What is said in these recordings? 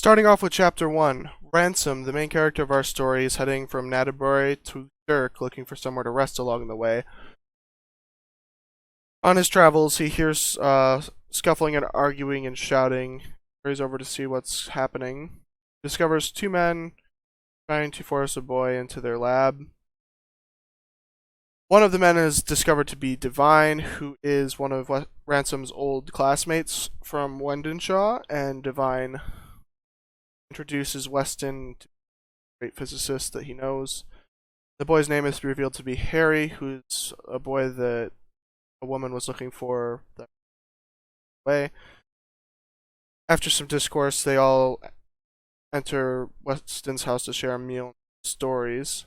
Starting off with Chapter 1, Ransom, the main character of our story, is heading from Nadabury to Dirk looking for somewhere to rest along the way. On his travels, he hears scuffling and arguing and shouting. Hurries over to see what's happening. Discovers two men trying to force a boy into their lab. One of the men is discovered to be Divine, who is one of Ransom's old classmates from Wendenshaw, and Divine introduces Weston to a great physicist that he knows. The boy's name is revealed to be Harry, who's a boy that a woman was looking for that way. After some discourse, they all enter Weston's house to share a meal and stories.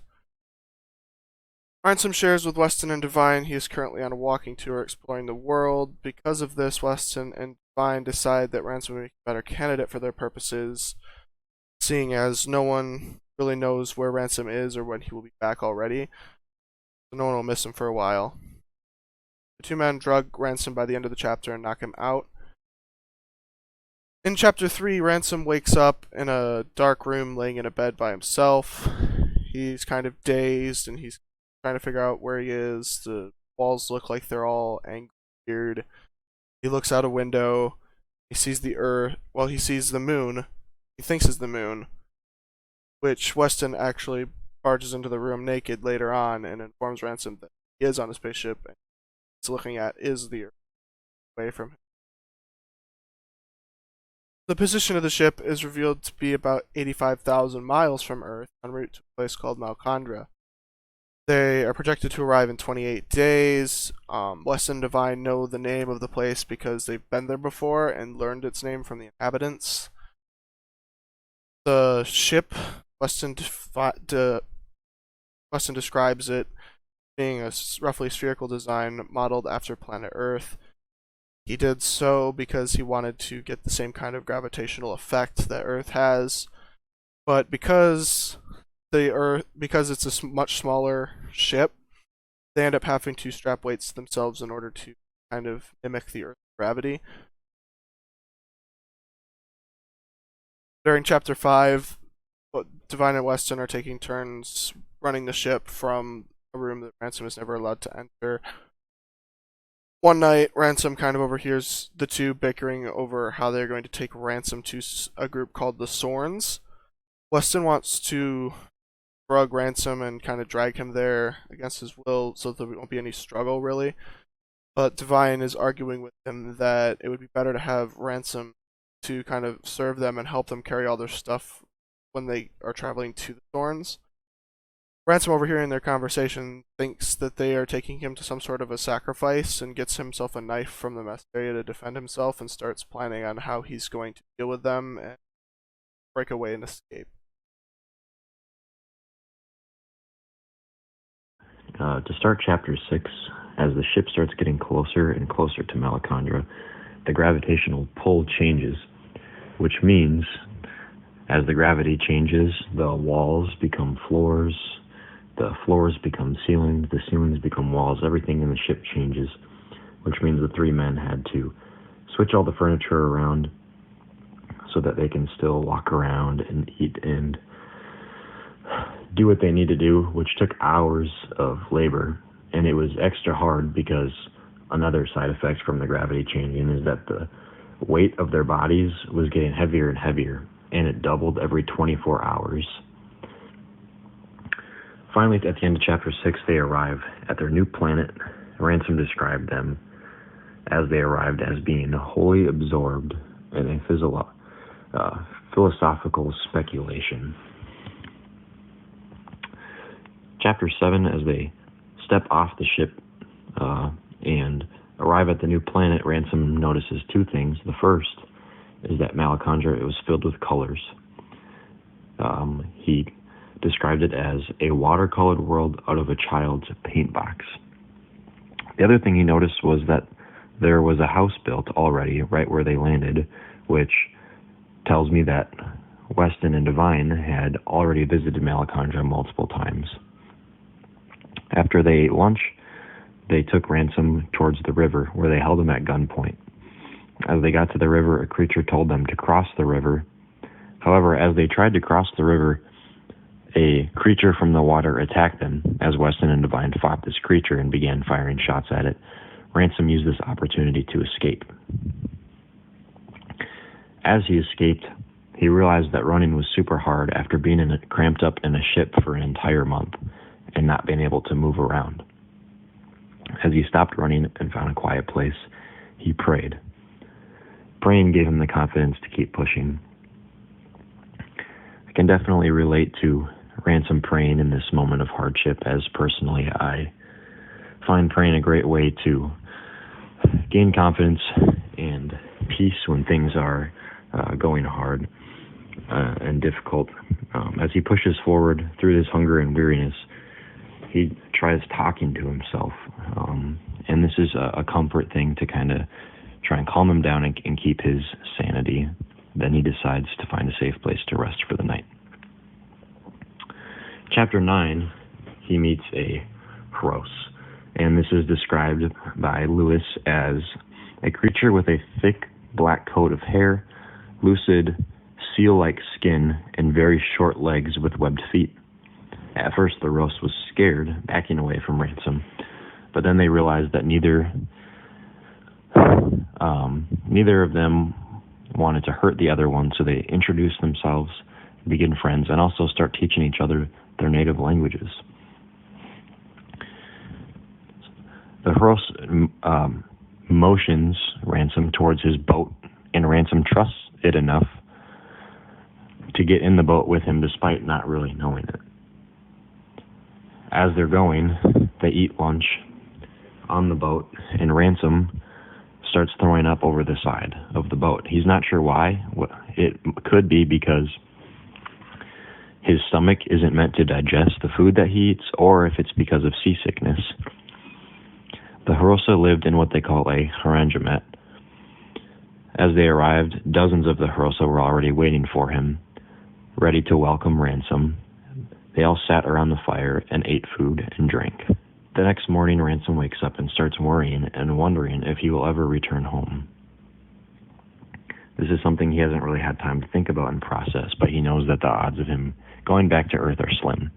Ransom shares with Weston and Divine he is currently on a walking tour exploring the world. Because of this, Weston and Divine decide that Ransom would be a better candidate for their purposes, seeing as no one really knows where Ransom is or when he will be back already, so no one will miss him for a while. The two men drug Ransom by the end of the chapter and knock him out. In Chapter 3, Ransom wakes up in a dark room laying in a bed by himself. He's kind of dazed and he's trying to figure out where he is. The walls look like they're all angled. He looks out a window. He sees the earth. Well, he sees the moon. He thinks is the moon, which Weston actually barges into the room naked later on and informs Ransom that he is on a spaceship and he's looking at is the earth away from him. The position of the ship is revealed to be about 85,000 miles from Earth, en route to a place called Malcondra. They are projected to arrive in 28 days. Weston and Divine know the name of the place because they've been there before and learned its name from the inhabitants. The ship, Weston describes it being a roughly spherical design modeled after planet Earth. He did so because he wanted to get the same kind of gravitational effect that Earth has, but because it's a much smaller ship, they end up having to strap weights to themselves in order to kind of mimic the Earth's gravity. During Chapter 5, Divine and Weston are taking turns running the ship from a room that Ransom is never allowed to enter. One night, Ransom kind of overhears the two bickering over how they're going to take Ransom to a group called the Sorns. Weston wants to drug Ransom and kind of drag him there against his will so that there won't be any struggle, really. But Divine is arguing with him that it would be better to have Ransom to kind of serve them and help them carry all their stuff when they are traveling to the Thorns. Ransom, overhearing their conversation, thinks that they are taking him to some sort of a sacrifice and gets himself a knife from the mess area to defend himself and starts planning on how he's going to deal with them and break away and escape. To start Chapter 6, as the ship starts getting closer and closer to Malacandra, the gravitational pull changes, which means as the gravity changes, the walls become floors, the floors become ceilings, the ceilings become walls, everything in the ship changes, which means the three men had to switch all the furniture around so that they can still walk around and eat and do what they need to do, which took hours of labor. And it was extra hard because another side effect from the gravity changing is that the weight of their bodies was getting heavier and heavier, and it doubled every 24 hours. Finally, at the end of Chapter 6, they arrive at their new planet. Ransom described them as they arrived as being wholly absorbed in a philosophical speculation. Chapter 7, as they step off the ship and arrive at the new planet, Ransom notices two things. The first is that Malacandra was filled with colors. He described it as a watercolored world out of a child's paint box. The other thing he noticed was that there was a house built already right where they landed, which tells me that Weston and Divine had already visited Malacandra multiple times. After they lunch, they took Ransom towards the river, where they held him at gunpoint. As they got to the river, a creature told them to cross the river However, as they tried to cross the river, a creature from the water attacked them as Weston and Devine fought this creature and began firing shots at it. Ransom used this opportunity to escape. As he escaped, he realized that running was super hard after being cramped up in a ship for an entire month and not being able to move around. As he stopped running and found a quiet place, he prayed. Praying gave him the confidence to keep pushing. I can definitely relate to Ransom praying in this moment of hardship, as personally I find praying a great way to gain confidence and peace when things are going hard and difficult. As he pushes forward through this hunger and weariness, he tries talking to himself. And this is a comfort thing to kind of try and calm him down and keep his sanity. Then he decides to find a safe place to rest for the night. Chapter 9, he meets a Hross, and this is described by Lewis as a creature with a thick black coat of hair, lucid, seal-like skin, and very short legs with webbed feet. At first, the Hross was scared, backing away from Ransom, but then they realized that neither of them wanted to hurt the other one, so they introduce themselves, begin friends, and also start teaching each other their native languages. The Hross motions Ransom towards his boat, and Ransom trusts it enough to get in the boat with him despite not really knowing it. As they're going, they eat lunch on the boat, and Ransom starts throwing up over the side of the boat. He's not sure why. It could be because his stomach isn't meant to digest the food that he eats, or if it's because of seasickness. The Hrossa lived in what they call a Haranjamet. As they arrived, dozens of the Hrossa were already waiting for him, ready to welcome Ransom. They all sat around the fire and ate food and drank. The next morning, Ransom wakes up and starts worrying and wondering if he will ever return home. This is something he hasn't really had time to think about and process, but he knows that the odds of him going back to Earth are slim.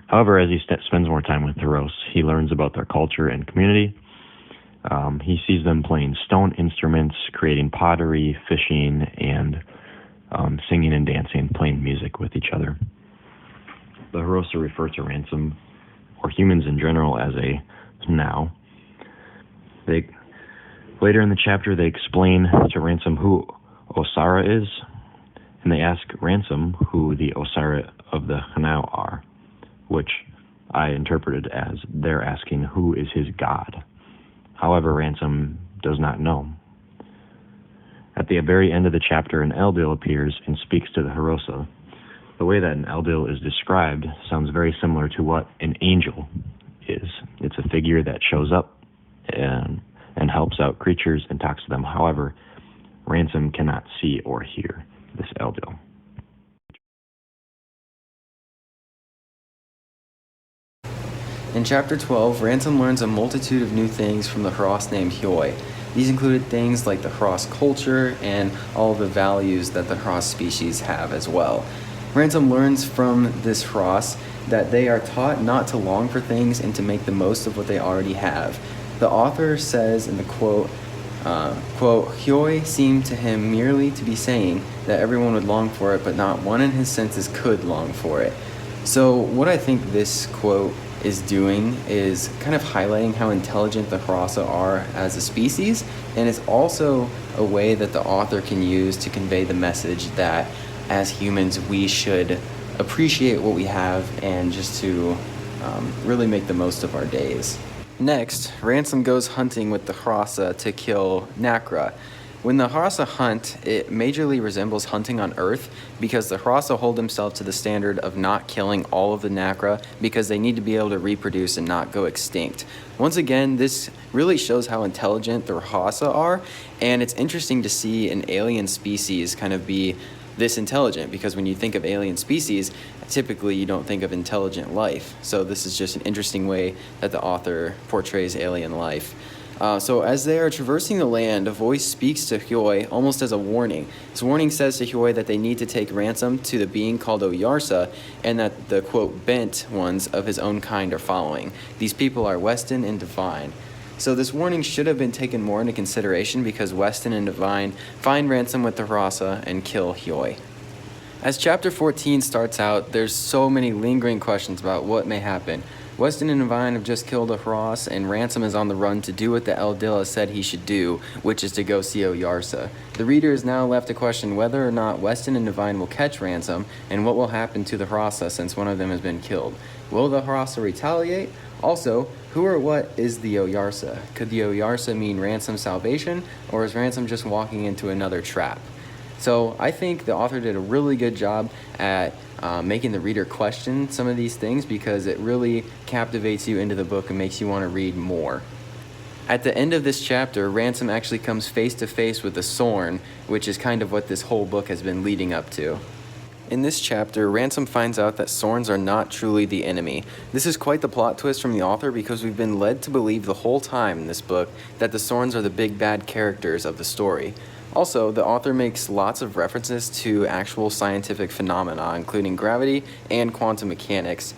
However, as he spends more time with the Hross, he learns about their culture and community. He sees them playing stone instruments, creating pottery, fishing, and singing and dancing, playing music with each other. The Hrossa refer to Ransom, or humans in general, as a now. Later in the chapter, they explain to Ransom who Osara is, and they ask Ransom who the Osara of the Hanau are, which I interpreted as they're asking who is his god. However, Ransom does not know. At the very end of the chapter, an Eldil appears and speaks to the Hrossa. The way that an Eldil is described sounds very similar to what an angel is. It's a figure that shows up and helps out creatures and talks to them. However, Ransom cannot see or hear this Eldil. In Chapter 12, Ransom learns a multitude of new things from the Hross named Hjoi. These included things like the Hross culture and all the values that the Hross species have as well. Ransom learns from this Hross that they are taught not to long for things and to make the most of what they already have. The author says in the quote, Hjoi seemed to him merely to be saying that everyone would long for it, but not one in his senses could long for it. So what I think this quote is doing is kind of highlighting how intelligent the Hrossa are as a species, and it's also a way that the author can use to convey the message that as humans we should appreciate what we have and just to really make the most of our days. Next, Ransom goes hunting with the Hrossa to kill Nakra. When the Hrossa hunt, it majorly resembles hunting on Earth because the Hrossa hold themselves to the standard of not killing all of the Nakra because they need to be able to reproduce and not go extinct. Once again, this really shows how intelligent the Hrossa are, and it's interesting to see an alien species kind of be this intelligent, because when you think of alien species, typically you don't think of intelligent life. So this is just an interesting way that the author portrays alien life. So as they are traversing the land, a voice speaks to Hioi almost as a warning. This warning says to Hioi that they need to take ransom to the being called Oyarsa, and that the, quote, bent ones of his own kind are following. These people are Weston and Divine. So this warning should have been taken more into consideration because Weston and Divine find ransom with the Harassa and kill Hioi. As chapter 14 starts out, there's so many lingering questions about what may happen. Weston and Divine have just killed a Hross, and Ransom is on the run to do what the Eldilla said he should do, which is to go see Oyarsa. The reader is now left to question whether or not Weston and Divine will catch Ransom, and what will happen to the Harassa since one of them has been killed. Will the Harassa retaliate? Also, who or what is the Oyarsa? Could the Oyarsa mean Ransom's salvation, or is Ransom just walking into another trap? So I think the author did a really good job at making the reader question some of these things because it really captivates you into the book and makes you want to read more. At the end of this chapter, Ransom actually comes face to face with the Sorn, which is kind of what this whole book has been leading up to. In this chapter, Ransom finds out that Sorns are not truly the enemy. This is quite the plot twist from the author because we've been led to believe the whole time in this book that the Sorns are the big bad characters of the story. Also, the author makes lots of references to actual scientific phenomena, including gravity and quantum mechanics.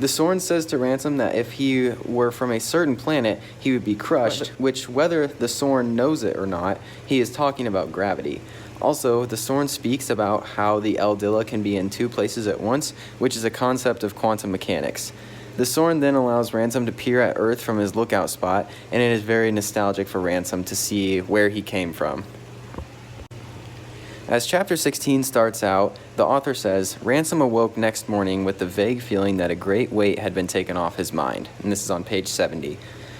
The Sorn says to Ransom that if he were from a certain planet, he would be crushed, which, whether the Sorn knows it or not, he is talking about gravity. Also, the Sorn speaks about how the Eldilla can be in two places at once, which is a concept of quantum mechanics. The Sorn then allows Ransom to peer at Earth from his lookout spot, and it is very nostalgic for Ransom to see where he came from. As chapter 16 starts out, the author says, Ransom awoke next morning with the vague feeling that a great weight had been taken off his mind. And this is on page 70.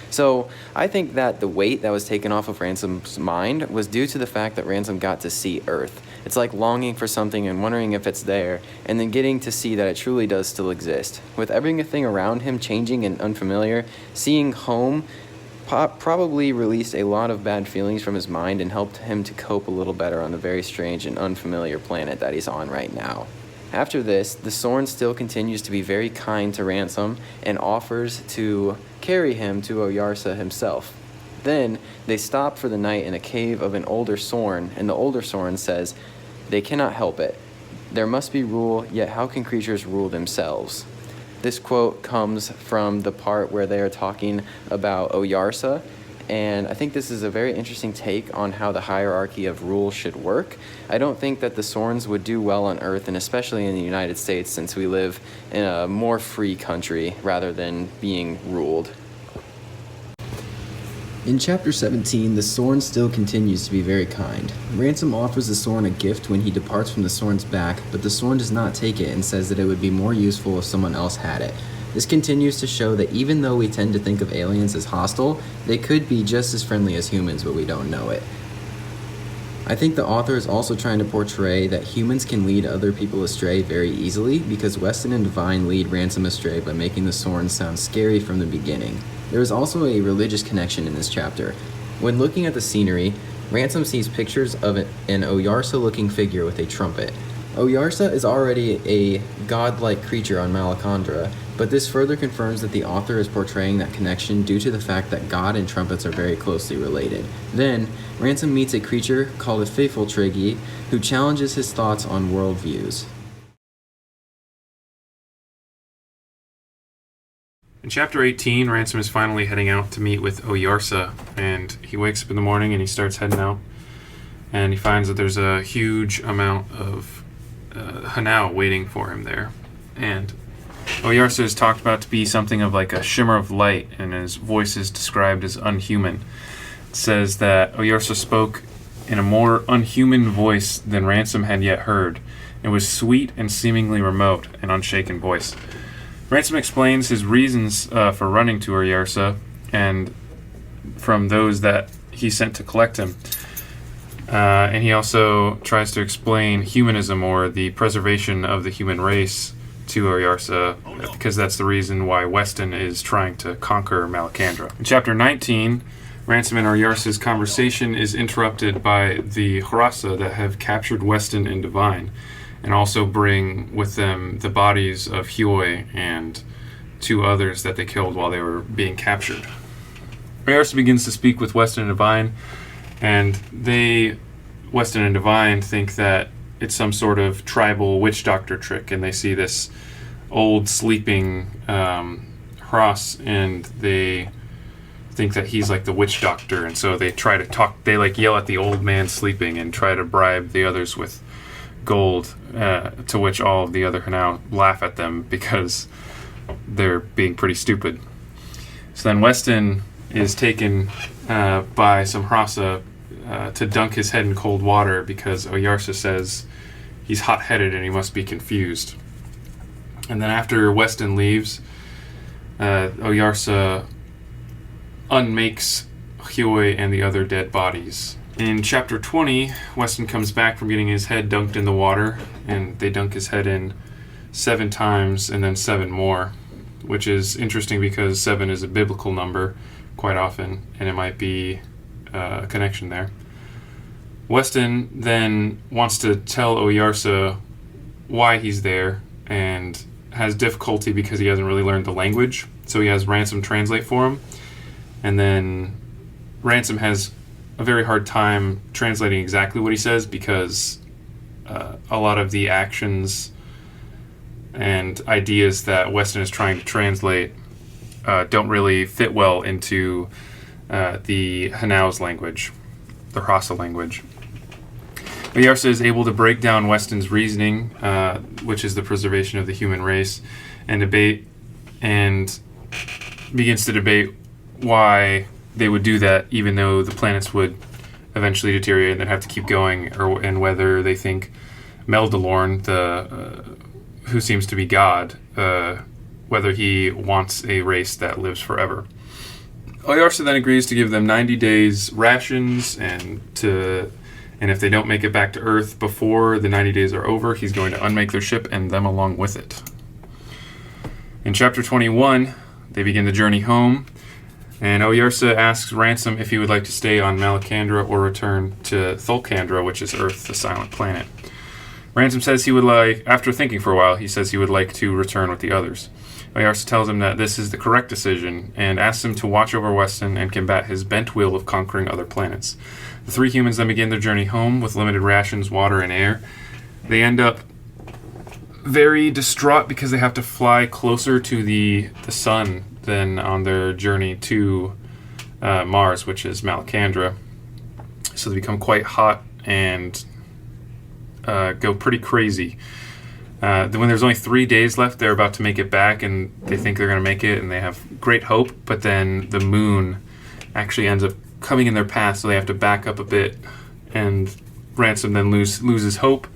So I think that the weight that was taken off of Ransom's mind was due to the fact that Ransom got to see Earth. It's like longing for something and wondering if it's there, and then getting to see that it truly does still exist. With everything around him changing and unfamiliar, seeing home probably released a lot of bad feelings from his mind and helped him to cope a little better on the very strange and unfamiliar planet that he's on right now. After this, the Sorn still continues to be very kind to Ransom and offers to carry him to Oyarsa himself. Then, they stop for the night in a cave of an older Sorn, and the older Sorn says, they cannot help it. There must be rule, yet how can creatures rule themselves? This quote comes from the part where they are talking about Oyarsa, and I think this is a very interesting take on how the hierarchy of rule should work. I don't think that the Sorns would do well on Earth, and especially in the United States, since we live in a more free country rather than being ruled. In chapter 17, the Sorn still continues to be very kind. Ransom offers the Sorn a gift when he departs from the Sorn's back, but the Sorn does not take it and says that it would be more useful if someone else had it. This continues to show that even though we tend to think of aliens as hostile, they could be just as friendly as humans, but we don't know it. I think the author is also trying to portray that humans can lead other people astray very easily because Weston and Divine lead Ransom astray by making the Sorn sound scary from the beginning. There is also a religious connection in this chapter. When looking at the scenery, Ransom sees pictures of an Oyarsa-looking figure with a trumpet. Oyarsa is already a godlike creature on Malacandra, but this further confirms that the author is portraying that connection due to the fact that God and trumpets are very closely related. Then, Ransom meets a creature called a Faithful-Triggy, who challenges his thoughts on worldviews. In chapter 18, Ransom is finally heading out to meet with Oyarsa, and he wakes up in the morning and he starts heading out, and he finds that there's a huge amount of Hanau waiting for him there. And Oyarsa is talked about to be something of like a shimmer of light, and his voice is described as unhuman. It says that Oyarsa spoke in a more unhuman voice than Ransom had yet heard. It was sweet and seemingly remote, an unshaken voice. Ransom explains his reasons for running to Oyarsa and from those that he sent to collect him. And he also tries to explain humanism, or the preservation of the human race, to Oyarsa, because that's the reason why Weston is trying to conquer Malacandra. In chapter 19, Ransom and Oyarsa's conversation is interrupted by the Harassa that have captured Weston and Divine, and also bring with them the bodies of Hioi and two others that they killed while they were being captured. Oyarsa begins to speak with Weston and Divine, and Weston and Divine think that it's some sort of tribal witch doctor trick, and they see this old sleeping Hross, and they think that he's like the witch doctor, and so they try to talk. They like yell at the old man sleeping and try to bribe the others with gold, to which all of the other Hanau laugh at them because they're being pretty stupid. So then Weston is taken by some Hrossa to dunk his head in cold water because Oyarsa says he's hot-headed and he must be confused. And then after Weston leaves, Oyarsa unmakes Hioy and the other dead bodies. In chapter 20, Weston comes back from getting his head dunked in the water, and they dunk his head in 7 times and then 7 more, which is interesting because 7 is a biblical number quite often, and it might be a connection there. Weston then wants to tell Oyarsa why he's there, and has difficulty because he hasn't really learned the language, so he has Ransom translate for him. And then Ransom has a very hard time translating exactly what he says because a lot of the actions and ideas that Weston is trying to translate don't really fit well into the Hanau's language, the Hrossa language. Oyarsa is able to break down Weston's reasoning, which is the preservation of the human race, and begins to debate why they would do that, even though the planets would eventually deteriorate and they'd have to keep going, and whether they think Meldalorn, who seems to be God, whether he wants a race that lives forever. Oyarsa then agrees to give them 90 days rations, and if they don't make it back to Earth before the 90 days are over, he's going to unmake their ship and them along with it. In chapter 21, they begin the journey home, and Oyarsa asks Ransom if he would like to stay on Malacandra or return to Thulcandra, which is Earth, the silent planet. Ransom says he would like, after thinking for a while, he says he would like to return with the others. Oyarsa tells him that this is the correct decision and asks him to watch over Weston and combat his bent will of conquering other planets. The 3 humans then begin their journey home with limited rations, water, and air. They end up very distraught because they have to fly closer to the sun than on their journey to Mars, which is Malacandra. So they become quite hot and go pretty crazy. When there's only 3 days left, they're about to make it back, and they think they're going to make it, and they have great hope, but then the moon actually ends up coming in their path, so they have to back up a bit, and Ransom then loses hope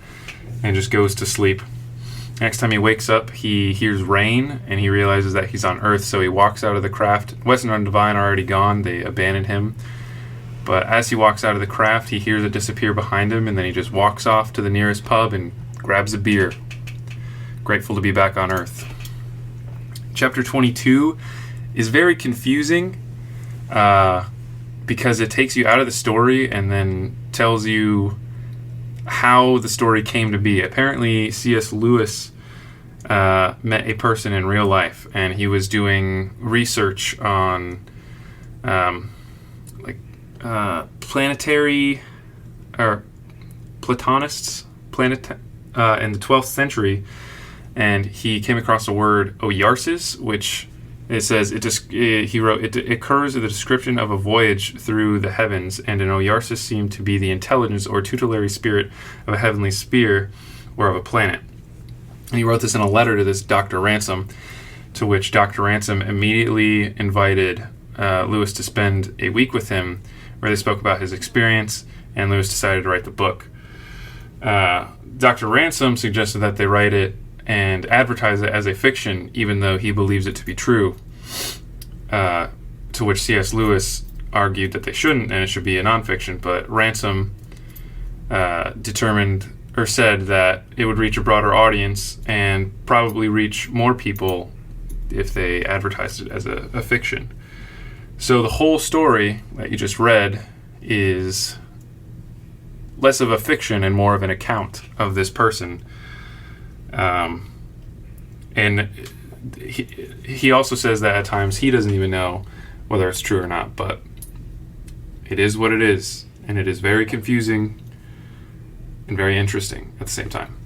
and just goes to sleep. Next time he wakes up, he hears rain, and he realizes that he's on Earth, so he walks out of the craft. Weston and Divine are already gone. They abandoned him. But as he walks out of the craft, he hears it disappear behind him, and then he just walks off to the nearest pub and grabs a beer, grateful to be back on Earth. Chapter 22 is very confusing because it takes you out of the story and then tells you how the story came to be. Apparently, C.S. Lewis met a person in real life, and he was doing research on planetary or Platonists in the 12th century, and he came across the word Oyarsis, which it says he wrote it occurs in the description of a voyage through the heavens, and an Oyarsis seemed to be the intelligence or tutelary spirit of a heavenly sphere or of a planet. And he wrote this in a letter to this Dr. Ransom, to which Dr. Ransom immediately invited Lewis to spend a week with him, where they spoke about his experience, and Lewis decided to write the book. Dr. Ransom suggested that they write it and advertise it as a fiction, even though he believes it to be true, to which C.S. Lewis argued that they shouldn't, and it should be a nonfiction, but Ransom said that it would reach a broader audience and probably reach more people if they advertised it as a fiction. So the whole story that you just read is less of a fiction and more of an account of this person. And he also says that at times he doesn't even know whether it's true or not, but it is what it is, and it is very confusing and very interesting at the same time.